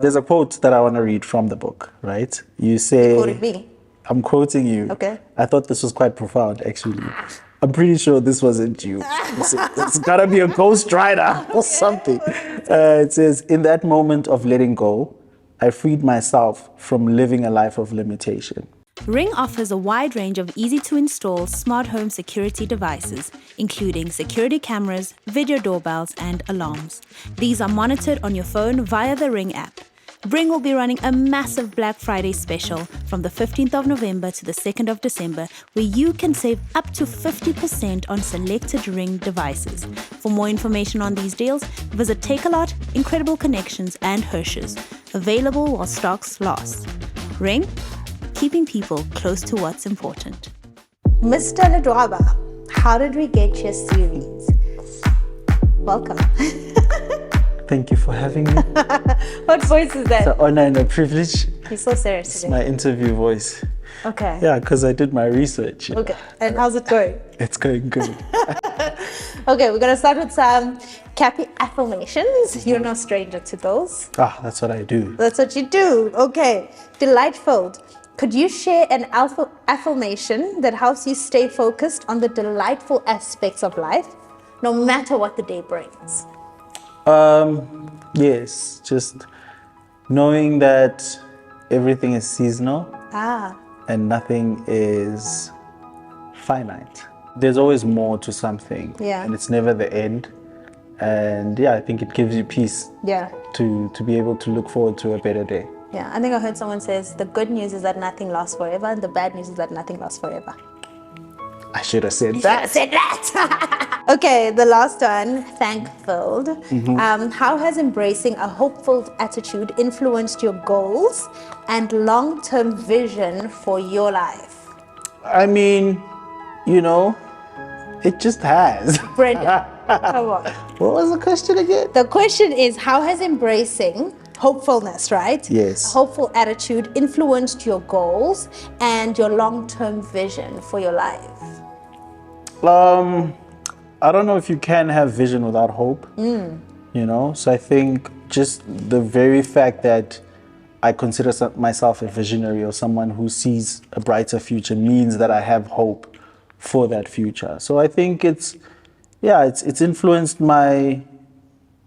There's a quote that I want to read from the book, right? You say... Quoted me. I'm quoting you. Okay. I thought this was quite profound, actually. I'm pretty sure this wasn't you. It's gotta be a ghostwriter or something. It says, in that moment of letting go, I freed myself from living a life of limitation. Ring offers a wide range of easy-to-install smart home security devices, including security cameras, video doorbells, and alarms. These are monitored on your phone via the Ring app. Ring will be running a massive Black Friday special from the 15th of November to the 2nd of December, where you can save up to 50% on selected Ring devices. For more information on these deals, visit Takealot, Incredible Connections, and Hershey's. Available while stocks last. Ring, keeping people close to what's important. Mr. Ledwaba, how did we get your series? Welcome. Thank you for having me. What voice is that? It's an honor and a privilege. You're so serious It's today. my interview voice. Okay. Yeah, because I did my research. Okay. And how's it going? It's going good. Okay, we're going to start with some Cappy Afilmations. You're no stranger to those. That's what I do. That's what you do. Okay. Delightful. Could you share an affirmation that helps you stay focused on the delightful aspects of life, no matter what the day brings? Yes, just knowing that everything is seasonal and nothing is finite. There's always more to something, and it's never the end. And yeah, I think it gives you peace to be able to look forward to a better day. Yeah, I think I heard someone says the good news is that nothing lasts forever and the bad news is that nothing lasts forever. I should have said that. Said that. Okay, the last one, thankful. How has embracing a hopeful attitude influenced your goals and long-term vision for your life? I mean, it just has. Brenden, come on. What was the question again? The question is, how has embracing hopefulness, right? Yes. A hopeful attitude influenced your goals and your long-term vision for your life? I don't know if you can have vision without hope, so I think just the very fact that I consider myself a visionary or someone who sees a brighter future means that I have hope for that future. So I think it's influenced my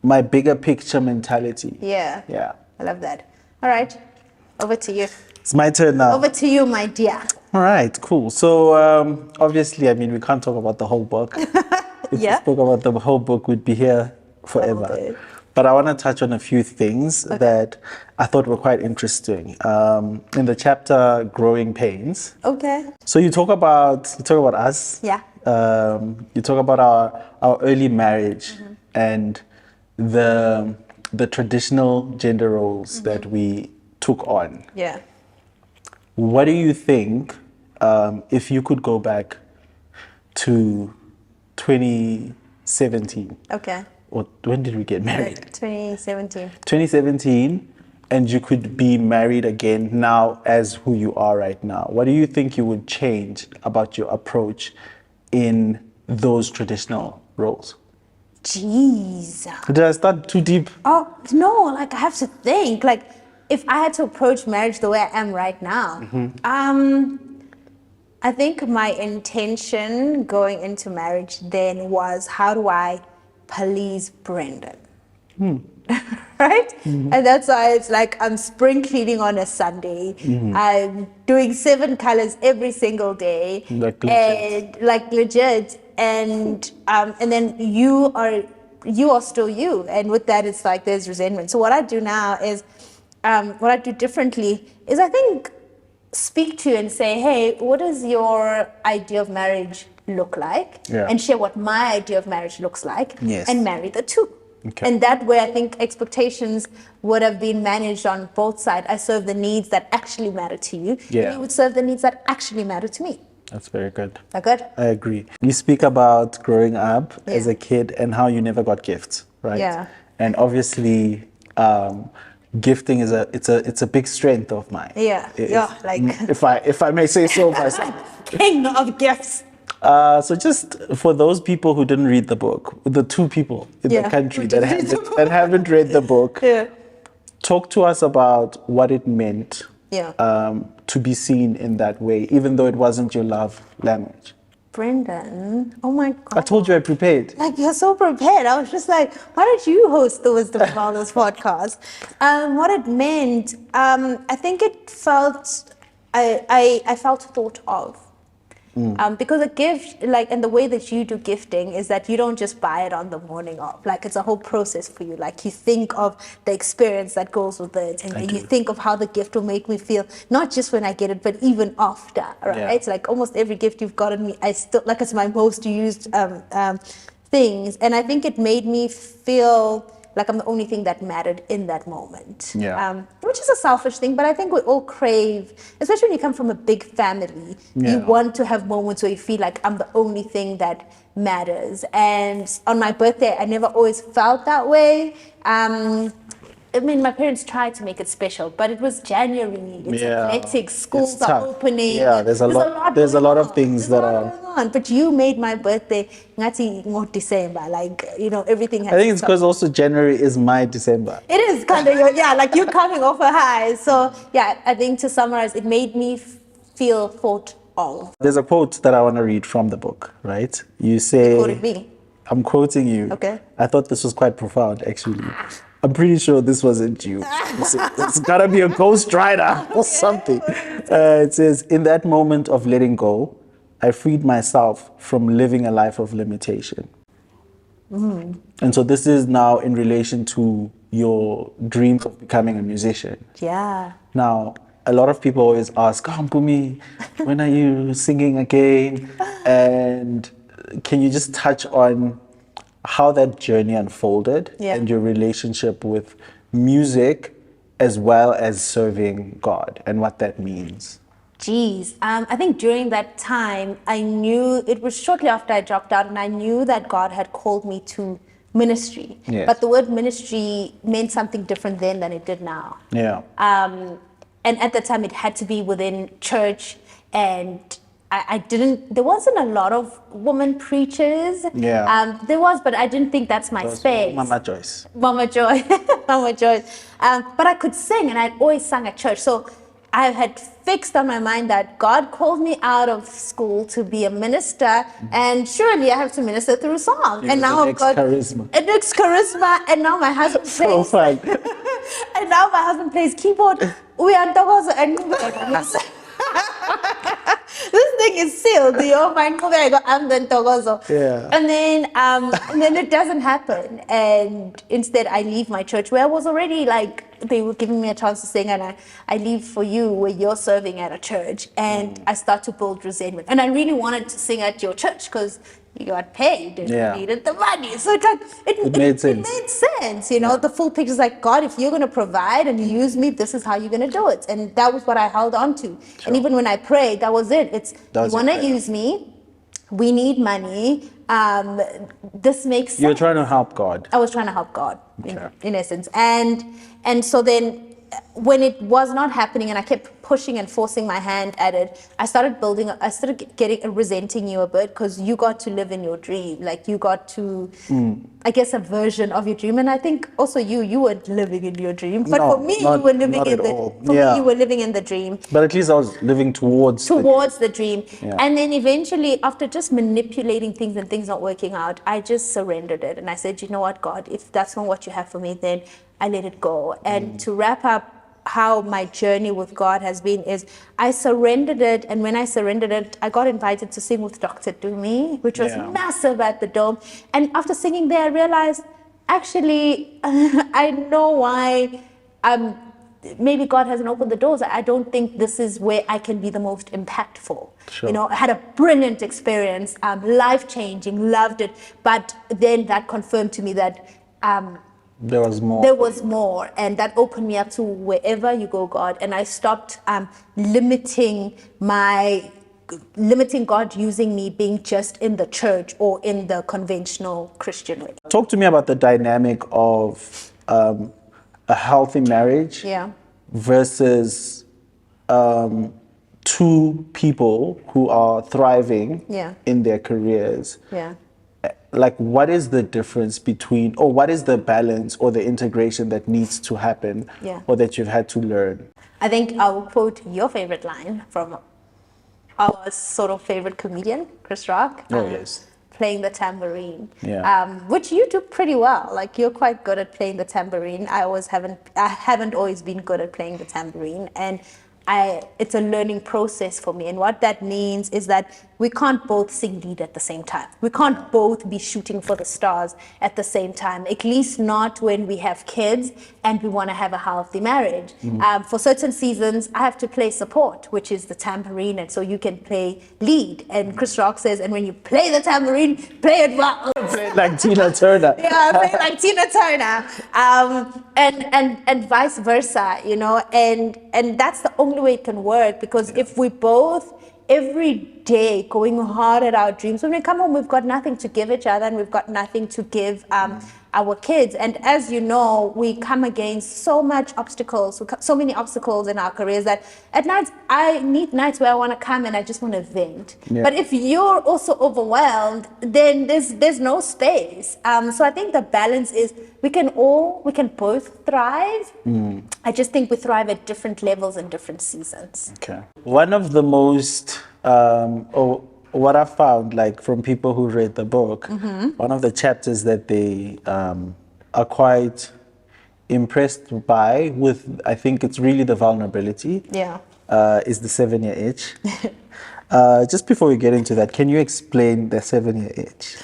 bigger picture mentality. Yeah. I love that. All right, over to you. It's my turn now. Over to you, my dear. All right, cool. So obviously, I mean, we can't talk about the whole book. If we spoke about the whole book, we'd be here forever. But I want to touch on a few things that I thought were quite interesting. In the chapter Growing Pains. Okay. So you talk about us. Yeah. You talk about our early marriage and the traditional gender roles that we took on. Yeah. What do you think, if you could go back to 2017? Okay. Or when did we get married? 2017. 2017, and you could be married again now as who you are right now. What do you think you would change about your approach in those traditional roles? Jeez. Did I start too deep? Oh, no, I have to think. If I had to approach marriage the way I am right now, I think my intention going into marriage then was, how do I please Brenden? Right? And that's why it's I'm spring cleaning on a Sunday. I'm doing 7 colors every single day. Legit. And then you are still you. And with that, it's there's resentment. So what I do now is, what I do differently is I think speak to you and say, hey, what does your idea of marriage look like? And share what my idea of marriage looks like. And marry the two. Okay. And that way I think expectations would have been managed on both sides. I serve the needs that actually matter to you. And you would serve the needs that actually matter to me. That's very good. That good? I agree. You speak about growing up as a kid and how you never got gifts, right? Yeah. And obviously, gifting is a big strength of mine. If I may say so myself. King of gifts. So just for those people who didn't read the book, the 2 people in the country that haven't read the book, Talk to us about what it meant Yeah. to be seen in that way, even though it wasn't your love language. Brenden, oh my God. I told you I prepared. Like, you're so prepared. I was just like, why don't you host the Wisdom Wellness podcast? What it meant, I think it felt, I felt thought of. Because a gift, like, and the way that you do gifting is that you don't just buy it on the morning of. Like, it's a whole process for you. Like, you think of the experience that goes with it, and then you think of how the gift will make me feel, not just when I get it, but even after, right? Yeah. It's like almost every gift you've gotten me, I still, like, it's my most used things. And I think it made me feel like I'm the only thing that mattered in that moment. Yeah. Which is a selfish thing, but I think we all crave, especially when you come from a big family, you want to have moments where you feel like I'm the only thing that matters. And on my birthday, I never always felt that way. I mean, my parents tried to make it special, but it was January. It's hectic. Schools are opening. Yeah, there's a lot of things that are going on. But you made my birthday ngati ngo December, like, you know, everything has I think it's because also January is my December. It is kind of like you're coming off a high. So yeah, I think to summarize, it made me feel thought of. There's a quote that I want to read from the book, right? You say, Quoted me. I'm quoting you. Okay. I thought this was quite profound, actually. I'm pretty sure this wasn't you. It's gotta be a ghostwriter or something. It says, in that moment of letting go, I freed myself from living a life of limitation. And so this is now in relation to your dream of becoming a musician. Yeah. Now, a lot of people always ask, Mpoomy, when are you singing again? And can you just touch on how that journey unfolded and your relationship with music as well as serving God and what that means? Geez, I think during that time, I knew, it was shortly after I dropped out, and I knew that God had called me to ministry. Yes. But the word ministry meant something different then than it did now. Yeah. And at the time, it had to be within church, and there wasn't a lot of women preachers. Yeah. There was, but I didn't think that's my space. Mama Joyce. Mama Joy, Mama Joy. But I could sing, and I'd always sung at church. So I had fixed on my mind that God called me out of school to be a minister, and surely I have to minister through song. And now I've got charisma. It looks charisma, and now my husband plays. So fun. And now my husband plays keyboard. We are dogs and this thing is sealed, I'm the Togozo. Yeah. And then it doesn't happen. And instead I leave my church where I was already like, they were giving me a chance to sing, and I leave for you where you're serving at a church, and I start to build resentment. And I really wanted to sing at your church because you got paid and you needed the money. So it's like, it made sense. It made sense, you know. The full picture is like, God, if you're going to provide and use me, this is how you're going to do it. And that was what I held on to. Sure. And even when I prayed, that was it. You want to use me, we need money. This makes sense. You're trying to help God. I was trying to help God, in essence. And so then when it was not happening and I kept pushing and forcing my hand at it, I started resenting you a bit, because you got to live in your dream. Like, you got to, I guess, a version of your dream. And I think also you weren't living in your dream. But for me, you were living in me, you were living in the dream. But at least I was living towards the dream. Yeah. And then eventually, after just manipulating things and things not working out, I just surrendered it. And I said, you know what, God, if that's not what you have for me, then I let it go. And to wrap up how my journey with God has been is I surrendered it, and when I surrendered it, I got invited to sing with Dr. Dumi, which was massive at the Dome. And after singing there, I realized, actually, I know why maybe God hasn't opened the doors. I don't think this is where I can be the most impactful. Sure. You know, I had a brilliant experience, life-changing, loved it. But then that confirmed to me that there was more. There was more, and that opened me up to wherever you go, God. And I stopped limiting God using me being just in the church or in the conventional Christian way. Talk to me about the dynamic of a healthy marriage versus two people who are thriving in their careers. like what is the difference between, or what is the balance or the integration that needs to happen, Yeah. or that you've had to learn? I think I'll quote your favorite line from our sort of favorite comedian, Chris Rock. Oh, yes. Playing the tambourine, Yeah. which you do pretty well. Like you're quite good at playing the tambourine. I haven't always been good at playing the tambourine, and it's a learning process for me. And what that means is that we can't both sing lead at the same time. We can't both be shooting for the stars at the same time, at least not when we have kids and we want to have a healthy marriage. For certain seasons, I have to play support, which is the tambourine, and so you can play lead. And Chris Rock says, and when you play the tambourine, play it well. Play it like Tina Turner. Yeah, play it like Tina Turner. And vice versa, you know, and that's the only way it can work, because if we both every day going hard at our dreams, when we come home we've got nothing to give each other, and we've got nothing to give our kids. And as you know, we come against so many obstacles in our careers, that at night I need nights where I want to come and I just want to vent. But if you're also overwhelmed, then there's no space. So I think the balance is we can both thrive. I just think we thrive at different levels and different seasons. Okay. One of the most, or what I found, like from people who read the book, one of the chapters that they are quite impressed by, with, I think it's really the vulnerability, is the 7-year itch. Just before we get into that, can you explain the 7-year itch?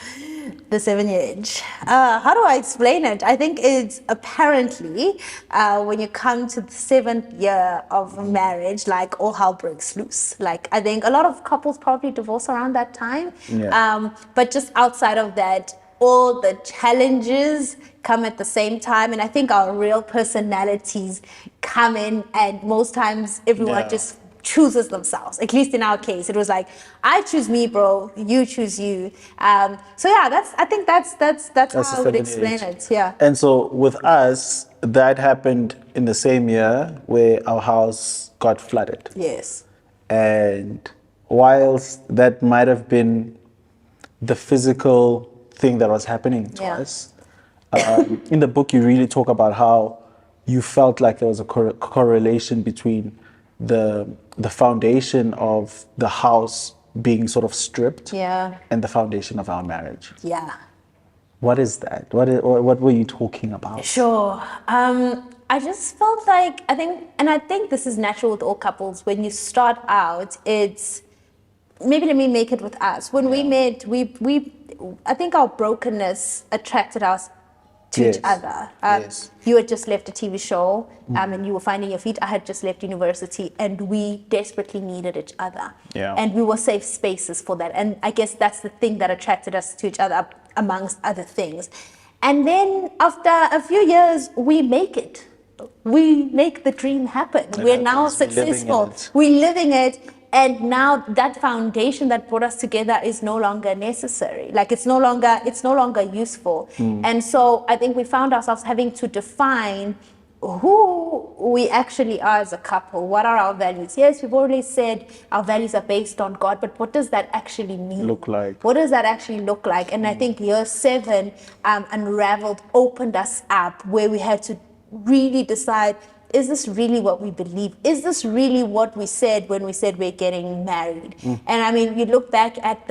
The 7-year itch. How do I explain it? I think it's apparently when you come to the 7th year of marriage, like all hell breaks loose. Like I think a lot of couples probably divorce around that time. But just outside of that, all the challenges come at the same time, and I think our real personalities come in, and most times everyone just chooses themselves. At least in our case, it was like, I choose me, bro, you choose you. So yeah, I think that's how I would explain it. Yeah. And so with us, that happened in the same year where our house got flooded. Yes. And whilst that might have been the physical thing that was happening to us, in the book you really talk about how you felt like there was a correlation between the foundation of the house being sort of stripped and the foundation of our marriage. Yeah. What is that? What were you talking about? Sure. I just felt like, I think this is natural with all couples. When you start out, it's, maybe let me make it with us. When we met, I think our brokenness attracted us to each other. You had just left a TV show and you were finding your feet. I had just left university, and we desperately needed each other. And we were safe spaces for that. And I guess that's the thing that attracted us to each other, amongst other things. And then after a few years, we make it. We make the dream happen. We're now successful. We're living it. And now that foundation that brought us together is no longer necessary. Like it's no longer useful. And so I think we found ourselves having to define who we actually are as a couple. What are our values? Yes, we've already said our values are based on God, but what does that actually mean? Look like? What does that actually look like? And I think year 7 unraveled, opened us up, where we had to really decide, is this really what we believe? Is this really what we said when we said we're getting married? And I mean, you look back at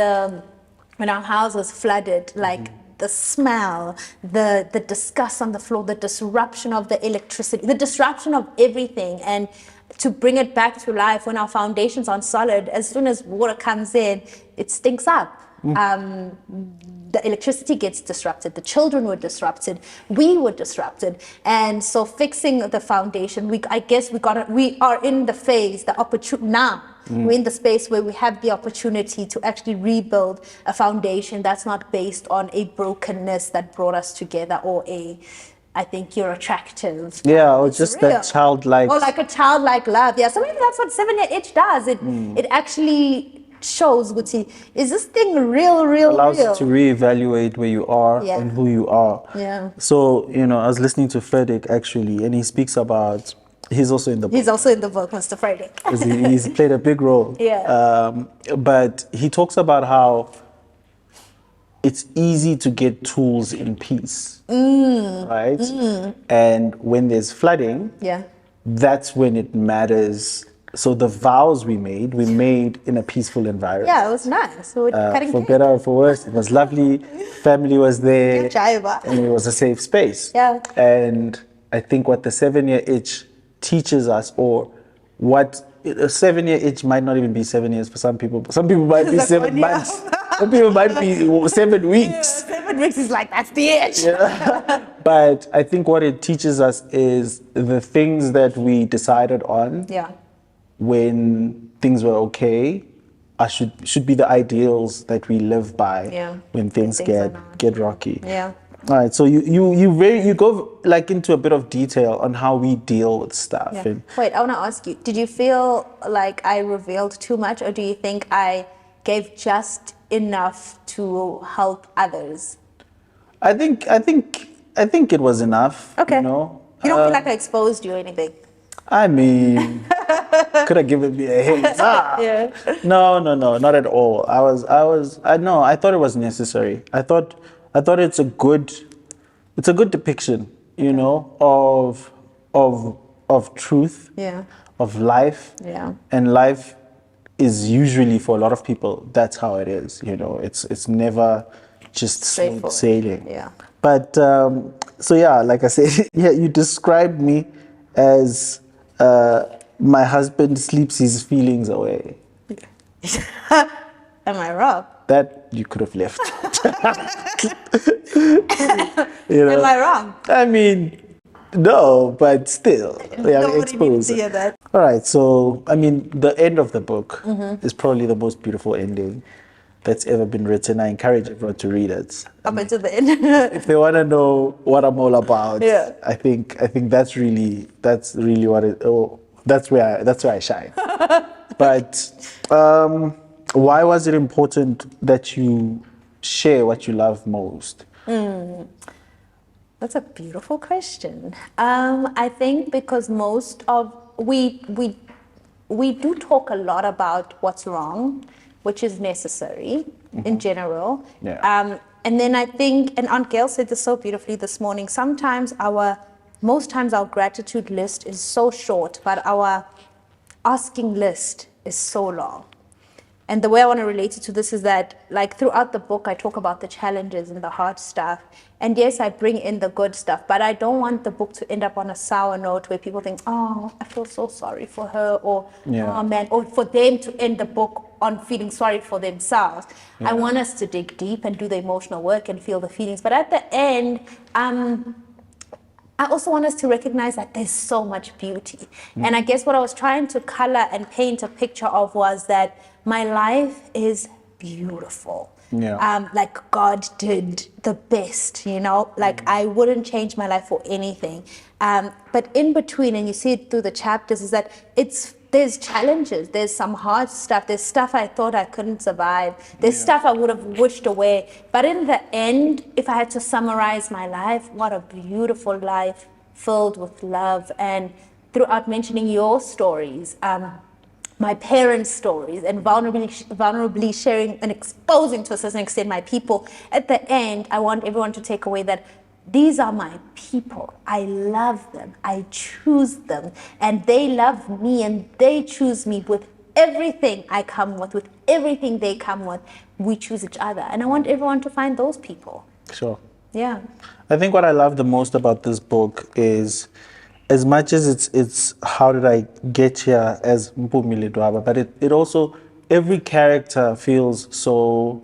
when our house was flooded, like the smell, the disgust on the floor, the disruption of the electricity, the disruption of everything. And to bring it back to life, when our foundations aren't solid, as soon as water comes in, it stinks up. The electricity gets disrupted, the children were disrupted, we were disrupted. And so fixing the foundation, we are in the phase, now we're in the space where we have the opportunity to actually rebuild a foundation that's not based on a brokenness that brought us together, or I think you're attractive. Yeah, or just that childlike. Or like a childlike love. Yeah, so maybe that's what 7-year itch does. It actually shows, is this thing real? Allows you to reevaluate where you are and who you are. Yeah. So, I was listening to Frederick actually, and he speaks about, he's also in the book. He's also in the book, Mr. Frederick. He's played a big role. Yeah. But he talks about how it's easy to get tools in peace, right? And when there's flooding, Yeah. that's when it matters. So the vows we made in a peaceful environment. Yeah, it was nice. So cutting For cake. better or for worse, it was lovely. Family was there, Good jive. and it was a safe space. Yeah. And I think what the 7-year itch teaches us, or what a 7-year itch might not even be 7 years for some people. Some people might be Like 7 1 year. months. Some people might be 7 weeks. 7 weeks is like, that's the itch. But I think what it teaches us is the things that we decided on Yeah. when things were okay should be the ideals that we live by Yeah. when things things are not. get rocky. Yeah. All right, so you go like into a bit of detail on how we deal with stuff. Yeah. And Wait, I want to ask you, did you feel like I revealed too much, or do you think I gave just enough to help others? I think it was enough. Okay. You know, You don't feel like I exposed you or anything? I mean, could have given me a hint. Yeah. No, not at all. I thought it was necessary. I thought it's a good depiction, you know, of truth, Yeah. of life. Yeah. And life is usually, for a lot of people, that's how it is, you know. It's never just smooth Straightforward. sailing. Yeah. But so yeah, like I said, yeah, you described me as my husband sleeps his feelings away. Am I wrong? That you could have left. You know? Am I wrong? I mean, no, but still, yeah, Nobody needed exposed. to hear that. All right, so I mean, the end of the book Mm-hmm. is probably the most beautiful ending that's ever been written. I encourage everyone to read it. Up until the end. If they want to know what I'm all about, Yeah. I think that's really what it. Oh, that's where I shine. But why was it important that you share what you love most? That's a beautiful question. I think because most of we do talk a lot about what's wrong, which is necessary in general. Yeah. And then I think, and Aunt Gail said this so beautifully this morning, most times our gratitude list is so short, but our asking list is so long. And the way I want to relate it to this is that, like, throughout the book, I talk about the challenges and the hard stuff. And yes, I bring in the good stuff, but I don't want the book to end up on a sour note where people think, oh, I feel so sorry for her, or, Yeah. oh man, or for them to end the book on feeling sorry for themselves. I want us to dig deep and do the emotional work and feel the feelings. But at the end, I also want us to recognize that there's so much beauty. And I guess what I was trying to color and paint a picture of was that my life is beautiful. Yeah. Like God did the best, you know, like I wouldn't change my life for anything. But in between, and you see it through the chapters, is that there's challenges, there's some hard stuff, there's stuff I thought I couldn't survive, there's stuff I would have wished away. But in the end, if I had to summarize my life, what a beautiful life filled with love. And throughout mentioning your stories, my parents' stories, and vulnerably sharing and exposing to a certain extent my people, at the end, I want everyone to take away that these are my people. I love them. I choose them. And they love me and they choose me with everything I come with everything they come with. We choose each other. And I want everyone to find those people. Sure. Yeah. I think what I love the most about this book is, as much as it's how did I get here as Mpoomy Ledwaba, but it also, every character feels so,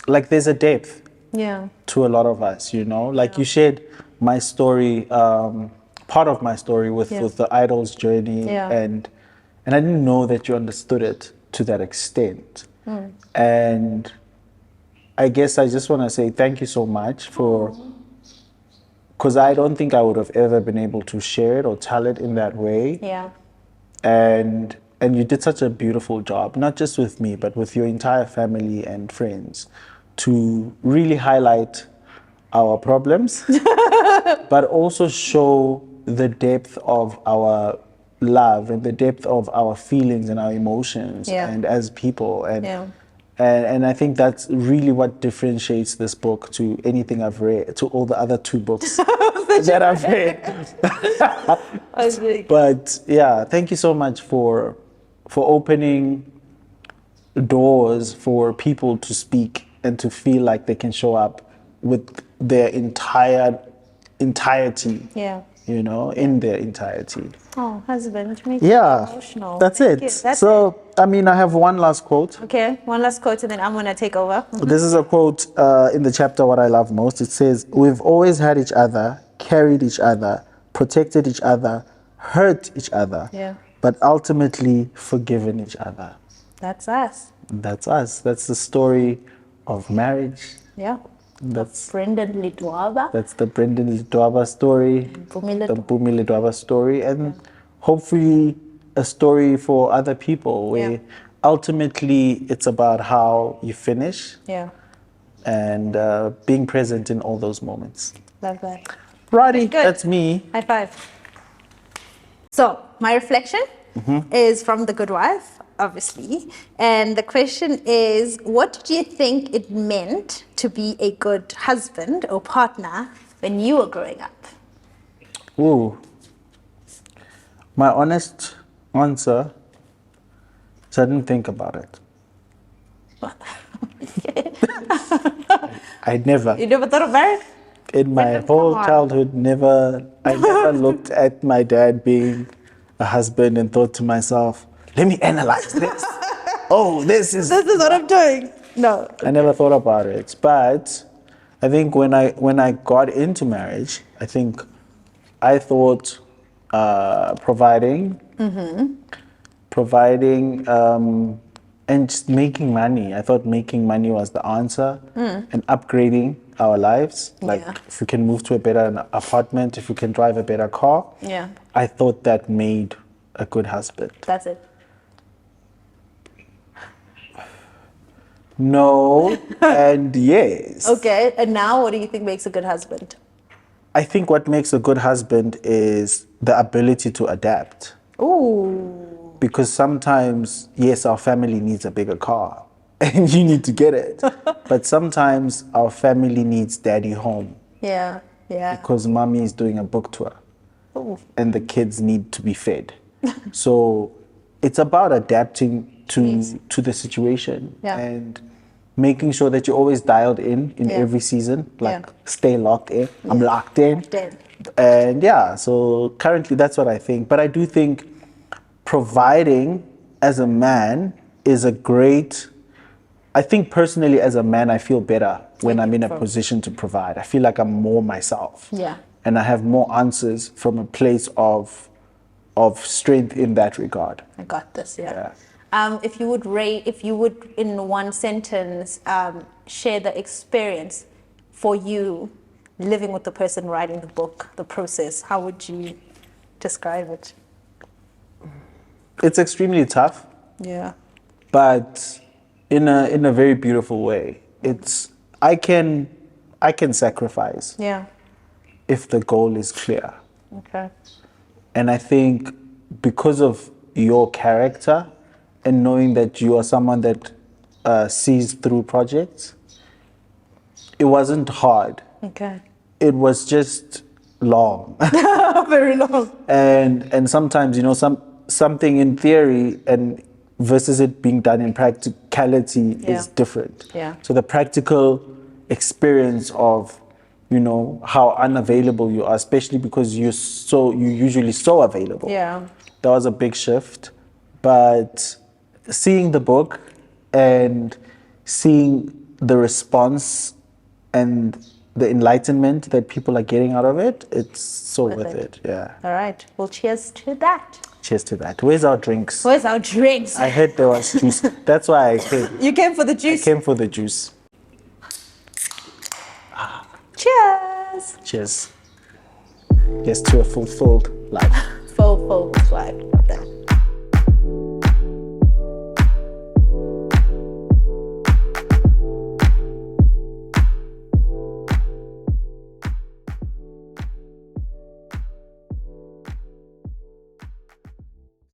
like there's a depth to a lot of us, you know? Like you shared my story, part of my story with the idol's journey, and I didn't know that you understood it to that extent. And I guess I just want to say thank you so much for, because I don't think I would have ever been able to share it or tell it in that way. Yeah. And you did such a beautiful job, not just with me, but with your entire family and friends, to really highlight our problems, but also show the depth of our love and the depth of our feelings and our emotions, and as people, And I think that's really what differentiates this book to anything I've read, to all the other 2 books that I've read. But yeah, thank you so much for opening doors for people to speak and to feel like they can show up with their entirety. Yeah. You know, in their entirety. Oh, husband, make me Yeah, emotional. that's Thank it. you. That's so, it. I mean, I have one last quote. Okay, one last quote and then I'm going to take over. This is a quote in the chapter What I Love Most. It says, "We've always had each other, carried each other, protected each other, hurt each other, Yeah. but ultimately forgiven each other." That's us. That's us. That's the story of marriage. Yeah. That's Brenden Ledwaba. That's the Brenden Ledwaba story, the Mpoomy Ledwaba story, and hopefully a story for other people where ultimately it's about how you finish Yeah. and being present in all those moments. Love that. Righty, Good. that's me. High five. So, my reflection is from The Good Wife, obviously. And the question is, what do you think it meant to be a good husband or partner when you were growing up? Ooh. My honest answer is I didn't think about it. I never. You never thought of marriage? In my whole childhood, I never looked at my dad being a husband and thought to myself, let me analyze this. Oh, this is what I'm doing. No. I never thought about it. But I think when I got into marriage, I think I thought providing, and just making money. I thought making money was the answer, and upgrading our lives. Like if we can move to a better apartment, if we can drive a better car. Yeah. I thought that made a good husband. That's it. No and yes. Okay, and now what do you think makes a good husband? I think what makes a good husband is the ability to adapt. Ooh. Because sometimes, yes, our family needs a bigger car and you need to get it. But sometimes our family needs daddy home Yeah, yeah. because mommy is doing a book tour Ooh. and the kids need to be fed. So it's about adapting to the situation and making sure that you're always dialed in every season, like stay locked in. I'm locked in. And so currently that's what I think. But I do think providing as a man is a great, I think personally as a man, I feel better when I'm in a position to provide. I feel like I'm more myself. Yeah. And I have more answers from a place of strength in that regard. I got this, if you would in one sentence share the experience for you living with the person writing the book, the process, how would you describe it? It's extremely tough. Yeah. But in a very beautiful way. It's I can sacrifice if the goal is clear. Okay. And I think because of your character and knowing that you are someone that sees through projects, it wasn't hard. Okay. It was just long. Very long. And sometimes, something in theory and versus it being done in practicality is different. Yeah. So the practical experience of, how unavailable you are, especially because you're usually so available. Yeah. That was a big shift. But seeing the book and seeing the response and the enlightenment that people are getting out of it, it's so worth it. Yeah. All right. Well, cheers to that. Cheers to that. Where's our drinks? Where's our drinks? I heard there was juice. That's why I came. You came for the juice? I came for the juice. Cheers. Cheers. Yes, to a fulfilled life. Full life. Love that.